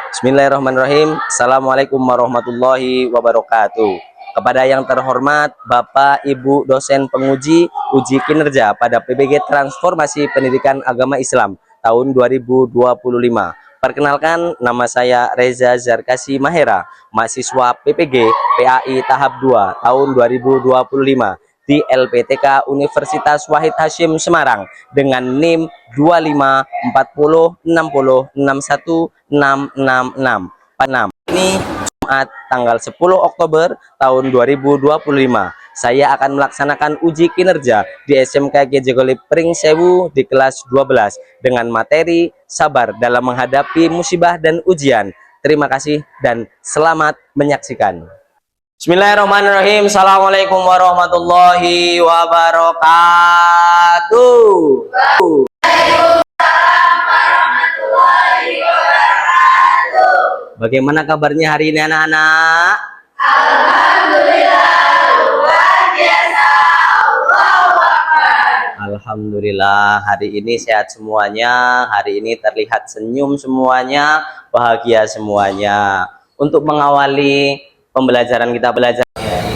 Bismillahirrahmanirrahim. Assalamualaikum warahmatullahi wabarakatuh. Kepada yang terhormat Bapak Ibu dosen penguji uji kinerja pada PBG Transformasi Pendidikan Agama Islam tahun 2025. Perkenalkan, nama saya Reza Zarkasi Mahera, mahasiswa PPG PAI tahap 2 tahun 2025 di LPTK Universitas Wahid Hasyim Semarang dengan NIM 254060616666. Ini Jumat tanggal 10 Oktober tahun 2025. Saya akan melaksanakan uji kinerja di SMK Gejegoli Pringsewu di kelas 12 dengan materi sabar dalam menghadapi musibah dan ujian. Terima kasih dan selamat menyaksikan. Bismillahirrahmanirrahim. Assalamualaikum warahmatullahi wabarakatuh. Bagaimana kabarnya hari ini anak-anak? Alhamdulillah, luar biasa. Allahu Akbar. Alhamdulillah, hari ini sehat semuanya. Hari ini terlihat senyum semuanya, bahagia semuanya. Untuk mengawali pembelajaran kita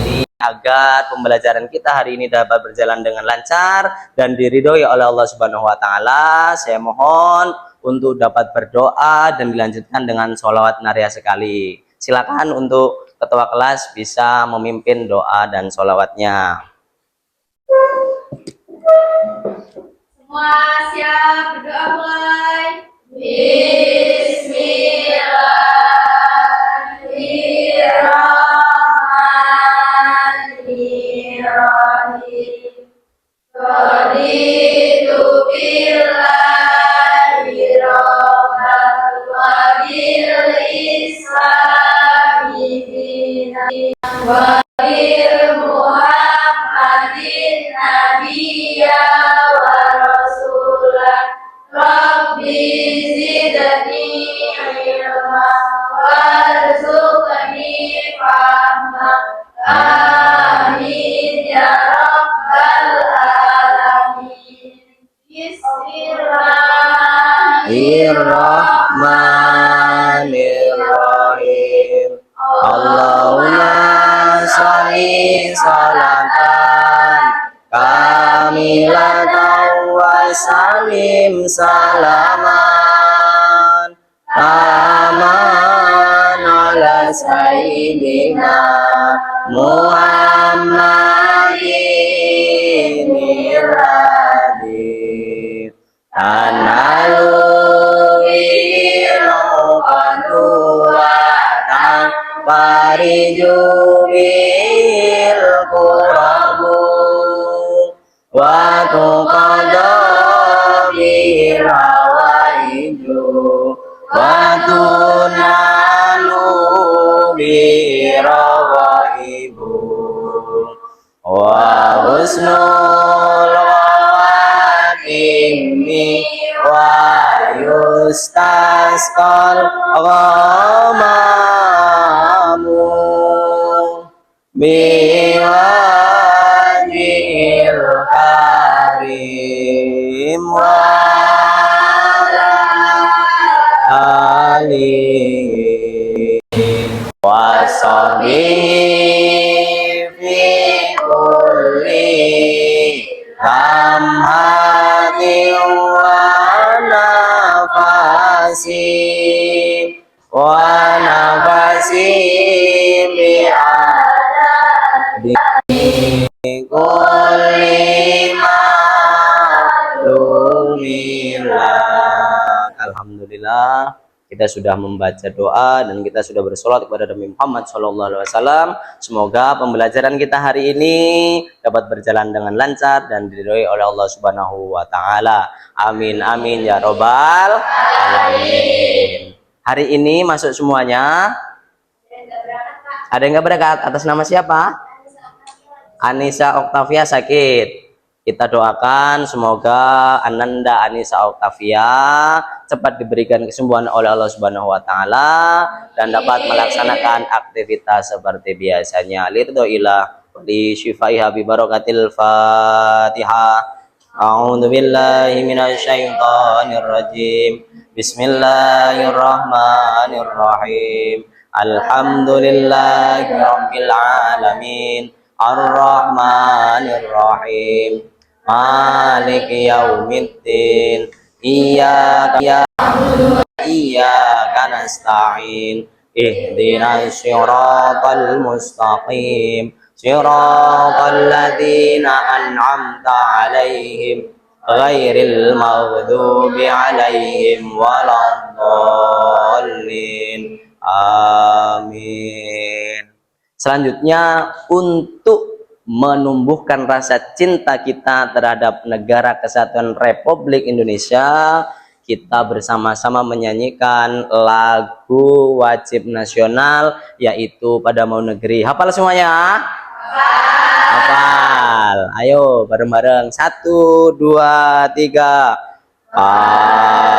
ini agar pembelajaran kita hari ini dapat berjalan dengan lancar dan diridhoi oleh Allah Subhanahu wa taala, saya mohon untuk dapat berdoa dan dilanjutkan dengan sholawat naria sekali. Silakan untuk ketua kelas bisa memimpin doa dan sholawatnya. Semua siap, berdoa mulai. Bismillahirrahmanirrahim. Raditu billahi rabban wa bil islami dinan wa bil Muhammadin nabiyya wa rasulah. Rabbi zidni ilma warzuqni fahma. Amin ya rabbal alamin. Bismillahirrahmanirrahim. Allahumma sholli sholatan kamilatan wa salim salaman aman ala sayyidina Muhammadin iladin analu iluqanuwatan parijubil kurabu wa tuqadabi rawaiju wa tunalu birawaibu wa husnul khawatimmi wa yustasqal ghamamu biwajhil karim wa alihi wa sahbihi fi kulli lamhatin wa nafasin bi'adadi kulli ma'lumillah. Alhamdulillah, kita sudah membaca doa dan kita sudah bersolat kepada Nabi Muhammad SAW. Semoga pembelajaran kita hari ini dapat berjalan dengan lancar dan diridhoi oleh Allah Subhanahu wa taala. Amin amin ya robbal alamin. Hari ini masuk semuanya. Ada yang nggak berangkat? Atas nama siapa? Anissa Oktavia sakit. Kita doakan semoga Ananda Anissa Oktavia cepat diberikan kesembuhan oleh Allah Subhanahu wa taala dan dapat melaksanakan aktivitas seperti biasanya. Liridhoillah li syifaiha bi barakatil Fatihah. A'udzu billahi minasyaitonir rajim. Bismillahirrahmanirrahim. Alhamdulillahi rabbil alamin. Ar-Rahmanir-Rahim. Maliki yaumiddin. Iyyaka nasta'in. Ihdinas siratal mustaqim. Siratal ladzina an'amta 'alaihim ghairil maghdubi 'alaihim waladdallin. Amin. Selanjutnya, untuk menumbuhkan rasa cinta kita terhadap Negara Kesatuan Republik Indonesia, kita bersama-sama menyanyikan lagu wajib nasional, yaitu Pada Mau Negeri. Hafal semuanya? Hafal. Ayo bareng-bareng. 1, 2, 3.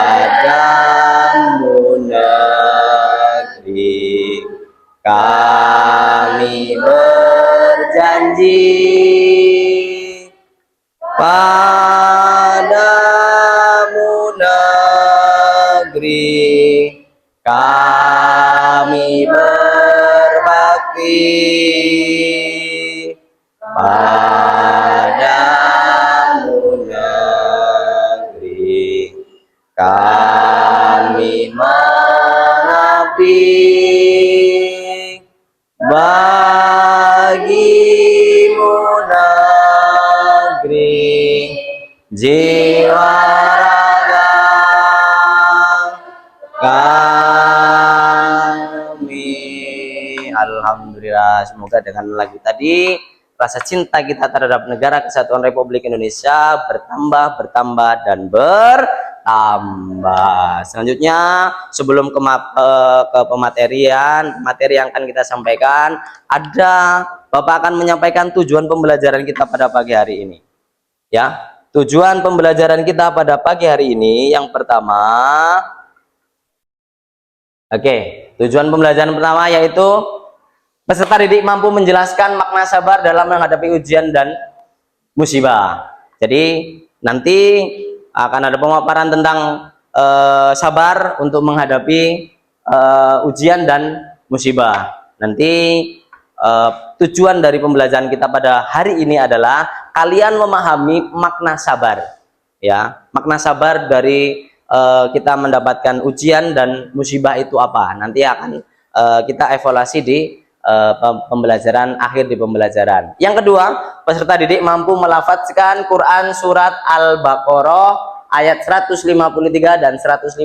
Padamu negeri kami berjanji, padamu negeri kami berbakti, padamu negeri kami mengabdi, bagimu negeri jiwa raga kami. Alhamdulillah, semoga dengan lagu tadi rasa cinta kita terhadap Negara Kesatuan Republik Indonesia bertambah dan bertambah. Selanjutnya, sebelum ke materi yang akan kita sampaikan, Bapak akan menyampaikan tujuan pembelajaran kita pada pagi hari ini. Ya, tujuan pembelajaran kita pada pagi hari ini yang pertama, tujuan pembelajaran pertama yaitu peserta didik mampu menjelaskan makna sabar dalam menghadapi ujian dan musibah. Jadi nanti akan ada pemaparan tentang sabar untuk menghadapi ujian dan musibah. Nanti tujuan dari pembelajaran kita pada hari ini adalah kalian memahami makna sabar. Ya, makna sabar dari kita mendapatkan ujian dan musibah itu apa? Nanti akan kita evaluasi di pembelajaran akhir di pembelajaran. Yang kedua, peserta didik mampu melafadzkan Quran surat Al-Baqarah ayat 153 dan 155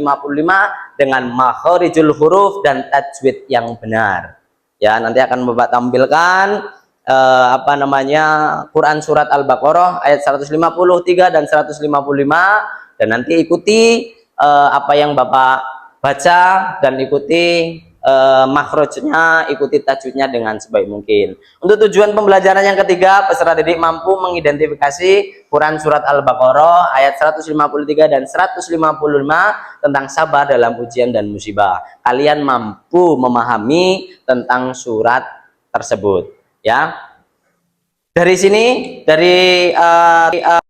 dengan makharijul huruf dan tajwid yang benar. Ya, nanti akan Bapak tampilkan Quran surat Al-Baqarah ayat 153 dan 155, dan nanti ikuti apa yang Bapak baca dan ikuti makhrajnya, ikuti tajwidnya dengan sebaik mungkin. Untuk tujuan pembelajaran yang ketiga, peserta didik mampu mengidentifikasi Quran surat Al-Baqarah ayat 153 dan 155 tentang sabar dalam ujian dan musibah. Kalian mampu memahami tentang surat tersebut, ya. Dari sini, dari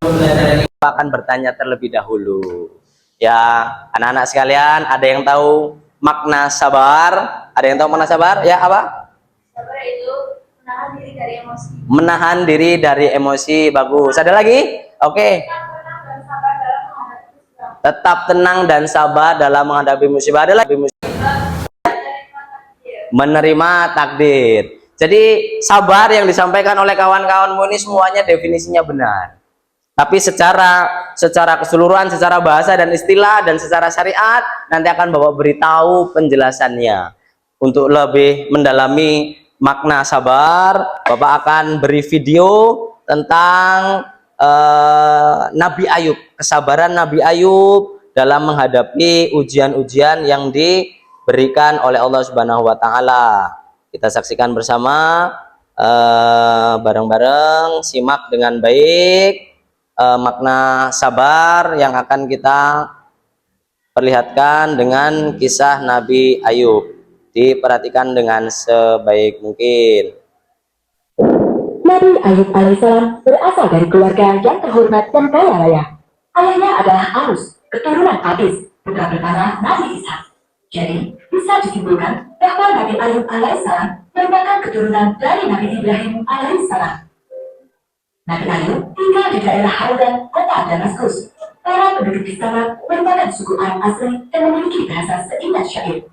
pembelajaran ini akan bertanya terlebih dahulu. Ya, anak-anak sekalian, ada yang tahu makna sabar? Ada yang tahu makna sabar? Ya, apa? Sabar itu menahan diri dari emosi. Menahan diri dari emosi. Bagus. Ada lagi? Oke. Tetap tenang dan sabar dalam menghadapi musibah. Ada lagi? Menerima takdir. Jadi sabar yang disampaikan oleh kawan-kawanmu ini semuanya definisinya benar. Tapi secara keseluruhan, secara bahasa dan istilah dan secara syariat nanti akan Bapak beritahu penjelasannya. Untuk lebih mendalami makna sabar, Bapak akan beri video tentang Nabi Ayub, kesabaran Nabi Ayub dalam menghadapi ujian-ujian yang diberikan oleh Allah Subhanahu wa taala. Kita saksikan bersama bareng-bareng, simak dengan baik makna sabar yang akan kita perlihatkan dengan kisah Nabi Ayub. Diperhatikan dengan sebaik mungkin. Nabi Ayub alaihissalam berasal dari keluarga yang terhormat dan kaya raya. Ayahnya adalah Alus, keturunan Kadis. putra pertama Nabi Ishak. Jadi, bisa disimpulkan bahwa Nabi Ayub alaihissalam merupakan keturunan dari Nabi Ibrahim alaihissalam. Nabi Ayub tinggal di daerah Hauran, kota Damaskus. Para penduduk di sana merupakan suku Arab asli dan memiliki bahasa seingat syair.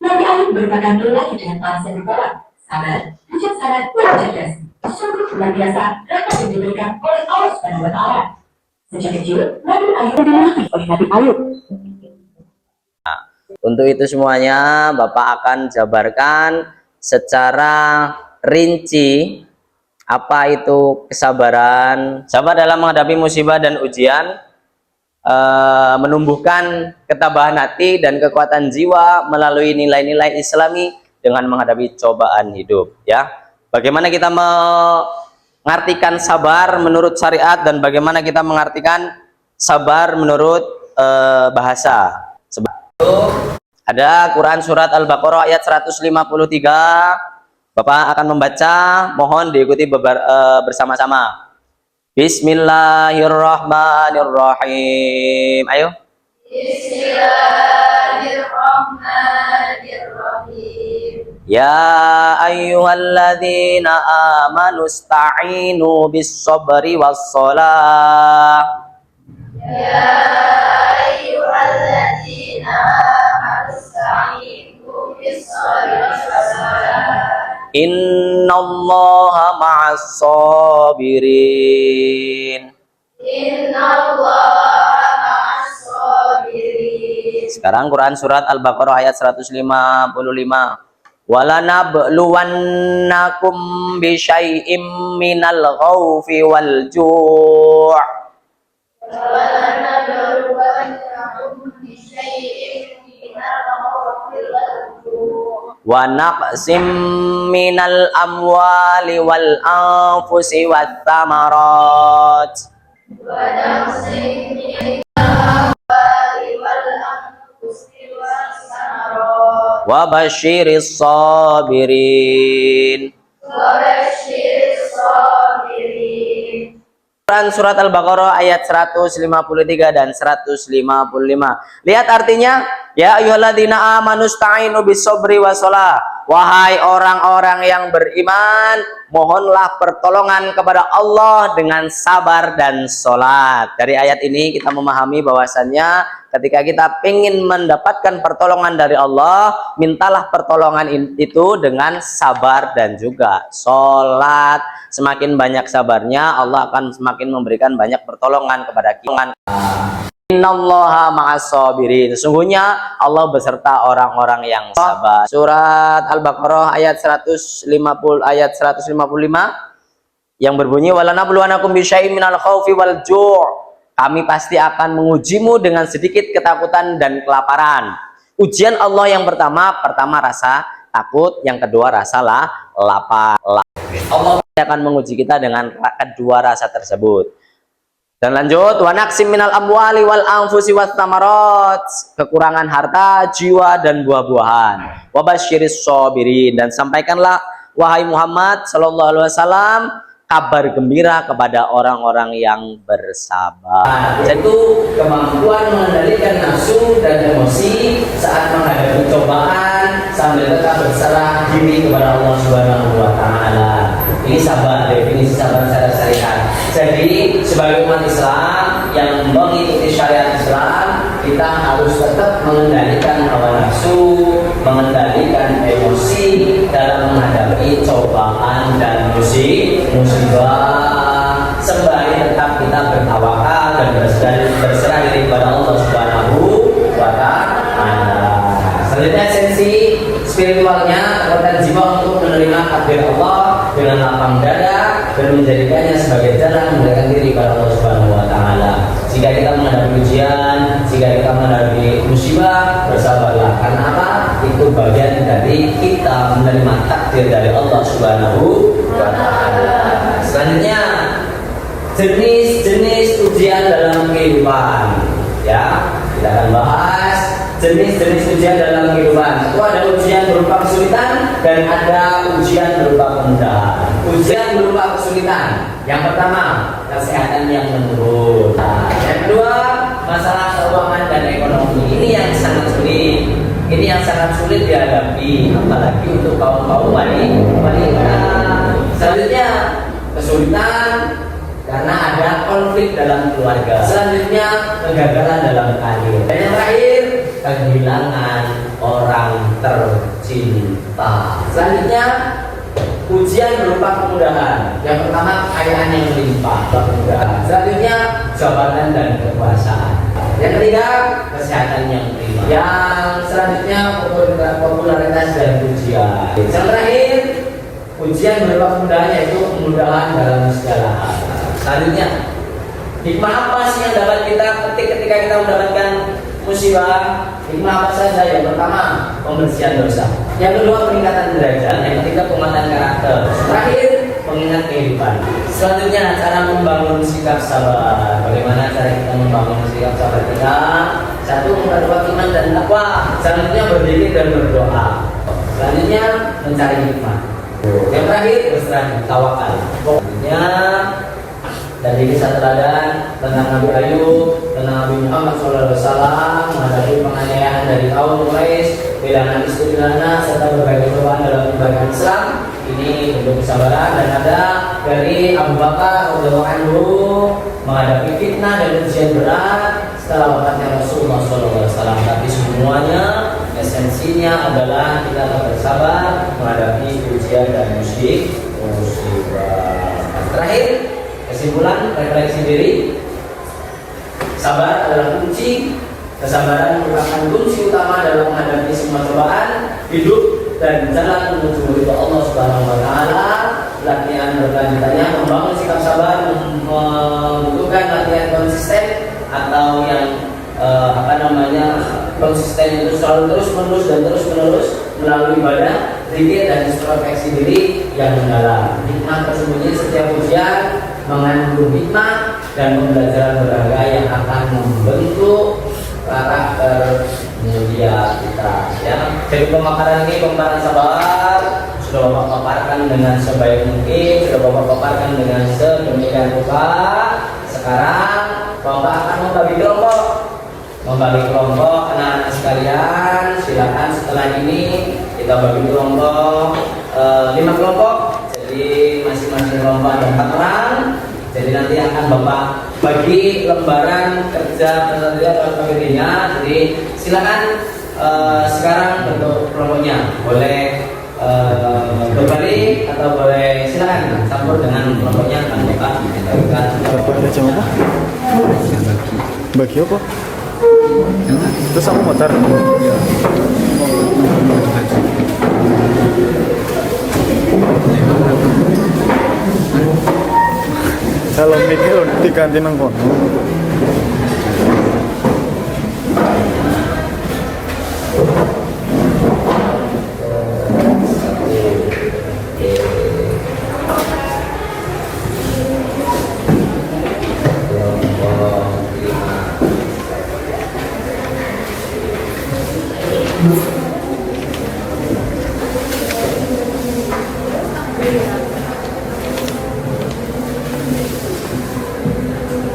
Nabi Ayub merupakan lelaki dengan parasit berbakat, sabar, bijaksana, dan cerdas. Sungguh luar biasa rahmat yang diberikan oleh Allah Subhanahu wa Ta'ala. Sejak kecil, Nabi Ayub dimiliki oleh Nabi Ayub. Untuk itu semuanya Bapak akan jabarkan secara rinci apa itu kesabaran. Sabar dalam menghadapi musibah dan ujian, menumbuhkan ketabahan hati dan kekuatan jiwa melalui nilai-nilai Islami dengan menghadapi cobaan hidup. Ya, bagaimana kita mengartikan sabar menurut syariat dan bagaimana kita mengartikan sabar menurut bahasa. Ada Quran surat Al-Baqarah ayat 153. Bapak akan membaca, mohon diikuti bersama-sama. Bismillahirrahmanirrahim. Ayo. Bismillahirrahmanirrahim. Ya ayyuhalladzina amanu ista'inu bis-sabri was-shalah. Ya ayyuhalladzina amanu ista'inu bis-sabri was-salah. Innallaha ma'as sabirin. Innallaha ma'as sabirin. Sekarang Quran surat Al-Baqarah ayat 155. Walanabluwannakum bisyai'im minal khawfi wal ju'. Walanabluwannakum bisyai'in minal khawfi wal ju'. Wa naqsim minal amwali wal anfusi wat thamarat. Wa naqsim minal amwali wal anfusi was thamarat. Wa basyiris sabirin. Wa basyiris sabirin. Quran surat Al-Baqarah ayat 153 dan 155. Lihat artinya, ya ayyuhalladzina amanu ista'inu bis-sabri was-shalah. Wahai orang-orang yang beriman, mohonlah pertolongan kepada Allah dengan sabar dan sholat. Dari ayat ini kita memahami bahwasannya ketika kita ingin mendapatkan pertolongan dari Allah, mintalah pertolongan itu dengan sabar dan juga sholat. Semakin banyak sabarnya, Allah akan semakin memberikan banyak pertolongan kepada kita. Innallaha ma'as sabirin. Sesungguhnya Allah beserta orang-orang yang sabar. Surat Al-Baqarah ayat 150 ayat 155 yang berbunyi walanabluwanakum bisyai'im minal khaufi wal ju'. Kami pasti akan mengujimu dengan sedikit ketakutan dan kelaparan. Ujian Allah yang pertama rasa takut, yang kedua rasa lapar. Allah akan menguji kita dengan kedua rasa tersebut. Dan lanjut, wa naqsim minal amwali wal anfusi wat thamarat. Kekurangan harta, jiwa dan buah-buahan. Wa basyiris sabirin, dan sampaikanlah wahai Muhammad sallallahu alaihi wasallam kabar gembira kepada orang-orang yang bersabar. Yaitu kemampuan mengendalikan nafsu dan emosi saat menghadapi cobaan sambil tetap berserah diri kepada Allah Subhanahu wa taala. Ini sabar, definisi sabar secara syariat. Jadi sebagai umat Islam yang mengikuti syariat Islam, kita harus tetap mengendalikan hawa nafsu, mengendalikan emosi dalam menghadapi cobaan dan musibah, sembari tetap kita bertawakal dan berserah diri kepada Allah Subhanahu wa taala. Selanjutnya esensi spiritualnya, kekuatan jiwa untuk menerima takdir Allah dengan lapang dada dan menjadikannya sebagai jalan mendekatkan diri kepada Allah Subhanahu wa taala. Jika kita menghadapi ujian, jika kita menghadapi musibah, bersabarlah. Karena apa? Itu bagian dari kita menerima takdir dari Allah Subhanahu wa taala. Selanjutnya, jenis-jenis ujian dalam kehidupan. Ya, kita akan bahas jenis-jenis ujian dalam kehidupan. Itu ada ujian berupa kesulitan dan ada ujian berupa kemudahan. Ujian berupa kesulitan. Yang pertama, kesehatan yang menurun. Yang kedua, masalah keuangan dan ekonomi. Ini yang sangat sulit. Ini yang sangat sulit dihadapi, apalagi untuk kaum wanita. Selanjutnya kesulitan karena ada konflik dalam keluarga. Selanjutnya kegagalan dalam karir. Dan yang terakhir kehilangan orang tercinta. Selanjutnya ujian berupa kemudahan. Yang pertama kekayaan yang melimpah, kemudahan. Selanjutnya jabatan dan kekuasaan. Yang ketiga kesehatan yang prima. Yang selanjutnya popularitas dan pujian. Yang terakhir ujian berupa kemudahan, yaitu kemudahan dalam segala hal. Selanjutnya hikmah apa sih yang dapat kita petik ketika kita mendapatkan musibah? Hikmah apa saja? Yang pertama pembersihan dosa, yang kedua peningkatan derajat, yang ketiga penguatan karakter, terakhir mengingat kehidupan. Selanjutnya cara membangun sikap sabar. Bagaimana cara kita membangun sikap sabar kita? Satu, memperkuat iman dan takwa. Selanjutnya berzikir dan berdoa. Selanjutnya mencari hikmah. Yang terakhir berserah tawakal. Selanjutnya dari kisah teladan tentang Nabi Ayub, tentang Nabi Muhammad SAW menghadapi penganiayaan dari kaum Quraisy, bilangan istri anak serta berbagai perubahan dalam ibadah Islam. Ini bentuk kesabaran. Dan ada dari Abu Bakar radhiyallahu anhu menghadapi fitnah dan ujian berat setelah wafatnya Rasulullah SAW. Tapi semuanya esensinya adalah kita harus bersabar menghadapi ujian dan musibah. Terakhir, kesimpulan refleksi diri. Sabar adalah kunci. Kesabaran merupakan kunci utama dalam menghadapi semua cobaan hidup dan jalan menuju ridha Allah Subhanahu wa taala. Latihan berkelanjutannya membangun sikap sabar membutuhkan latihan konsisten atau yang konsisten itu selalu terus menerus melalui ibadah, zikir dan introspeksi diri yang mendalam. Hikmah tersembunyi setiap ujian mengandung hikmah dan pembelajaran berharga yang akan membentuk karakter mulia kita. Ya, jadi pemaparan ini pemaparan sabar sudah Bapak paparkan dengan sebaik mungkin, sudah Bapak paparkan dengan sedemikian rupa. Sekarang Bapak akan membagi kelompok anak-anak sekalian. Silakan setelah ini kita bagi kelompok 5 kelompok. Jadi masing-masing kelompok ada 4 orang. Jadi nanti akan Bapak bagi lembaran kerja persatuan atau PPT-nya. Jadi silakan sekarang bentuk kelompoknya boleh berbalik atau boleh silakan campur dengan kelompoknya akan Bapak bagikan. Bagi apa? Terus aku motor. Kalau mikir diganti nang kono.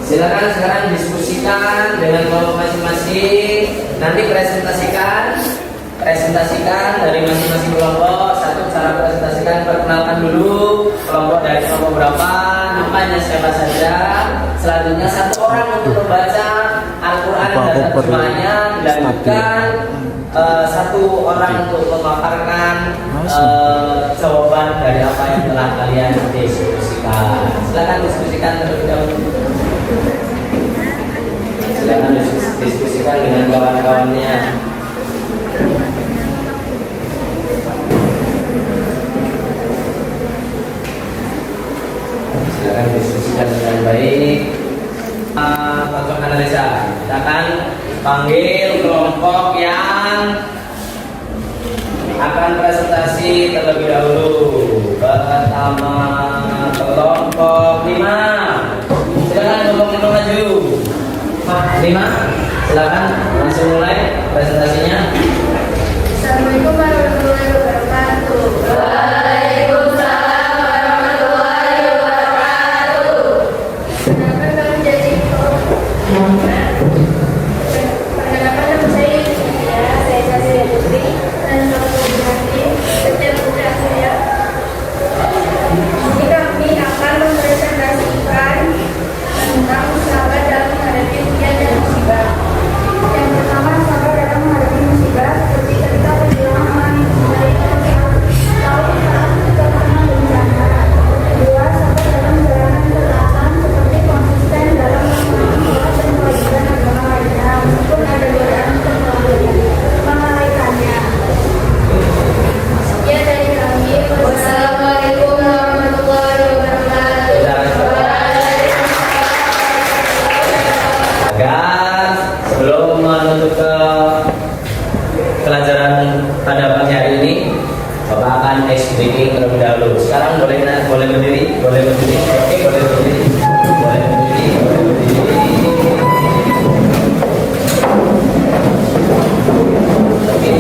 Silakan sekarang diskusikan dengan kelompok masing-masing. Nanti presentasikan dari masing-masing kelompok. Satu, cara presentasikan, perkenalkan dulu kelompok dari kelompok berapa, namanya siapa saja. Selanjutnya 1 orang untuk membaca Al-Quran dan terjemahannya. Dilanjutkan 1 orang untuk memaparkan jawaban dari apa yang telah kalian diskusikan. Silakan diskusikan terlebih dahulu. Silakan diskusikan dengan kawan-kawannya. Silakan diskusikan dengan baik. Untuk analisa, kita akan panggil kelompok yang akan presentasi terlebih dahulu. Pertama kelompok 5. Silakan kelompok 5 maju. 5, silakan langsung mulai presentasinya. Assalamualaikum warahmatullahi wabarakatuh. Waalaikumsalam warahmatullahi wabarakatuh. Perkenalkan kami dari perkenalkan nama saya pada pagi hari ini, Bapak akan ice breaking terlebih dahulu. Sekarang boleh berdiri, boleh berdiri, oke, boleh berdiri, boleh berdiri, boleh berdiri. Oke.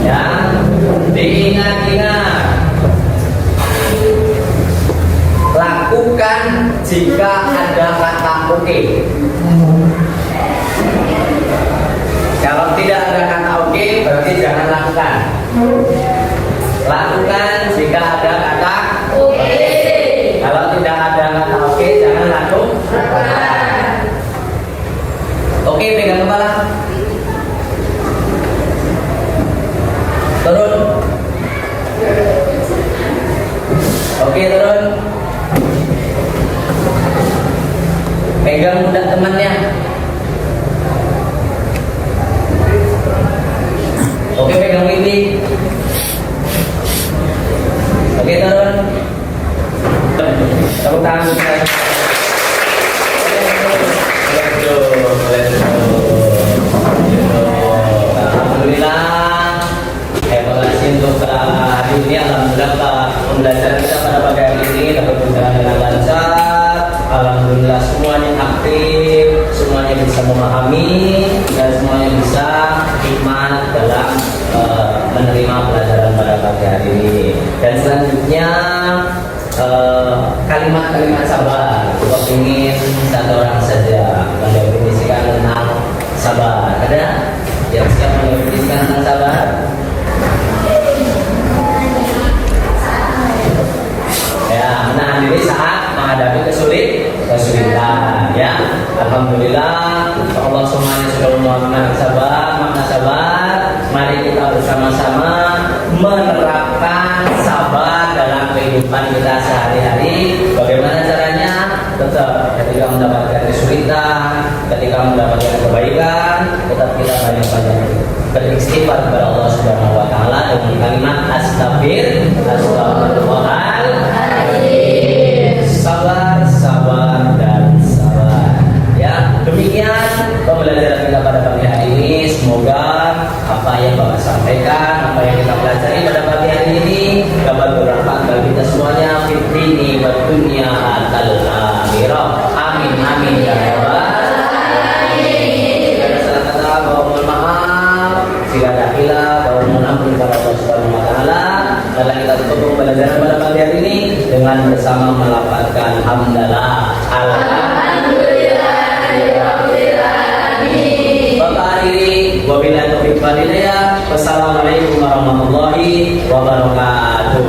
Ya, diingat-ingat. Lakukan jika ada kata oke. Kalau tidak ada kata oke, berarti jangan lakukan. Lakukan jika ada kata oke. Kalau tidak ada kata oke, jangan lakukan. Oke, pegang kepala. Turun. Oke, turun. Pegang pundak temannya. Oke, pegang pipi. Oke, turun. Tepuk tangan. Alhamdulillah. Terima kasih untuk hari ini. Alhamdulillah pembelajaran kita pada pagi hari ini dapat berjalan dengan lancar. Alhamdulillah semuanya aktif, semuanya bisa memahami dan semuanya bisa hikmat dalam menerima pelajaran pada pagi hari ini. Dan selanjutnya kalimat-kalimat sabar. Kita ingin satu orang saja mendefinisikan tentang sabar. Ada yang siap mendefinisikan tentang sabar? Ya, menahan diri saat menghadapi kesulitan. Ya, alhamdulillah Allah semuanya sudah memahami sabar, makna sabar. Mari kita bersama-sama menerapkan sabar dalam kehidupan kita sehari-hari. Bagaimana caranya? Tetap ketika mendapatkan kesulitan, ketika mendapatkan kebaikan, tetap kita banyak-banyak beristighfar kepada Allah Subhanahu wa taala dengan kalimat astagfirullahaladzim. Sabar dan sabar. Ya, demikian pembelajaran kita pada pagi hari ini. Semoga apa yang Bapak sampaikan, apa yang kita pelajari pada pagi hari ini dapat bermanfaat bagi kita semuanya fid dini wad dunya al akhirah. Amin amin ya rabbal alamin. Jika ada salah kata, mohon maaf. Jika ada khilaf, mohon ampun kepada Allah Subhanahu wa taala. Mari kita tutup pembelajaran pada pagi hari ini dengan bersama melafazkan hamdalah. Wabillahi taufiq wal hidayah. Wassalamualaikum warahmatullahi wabarakatuh.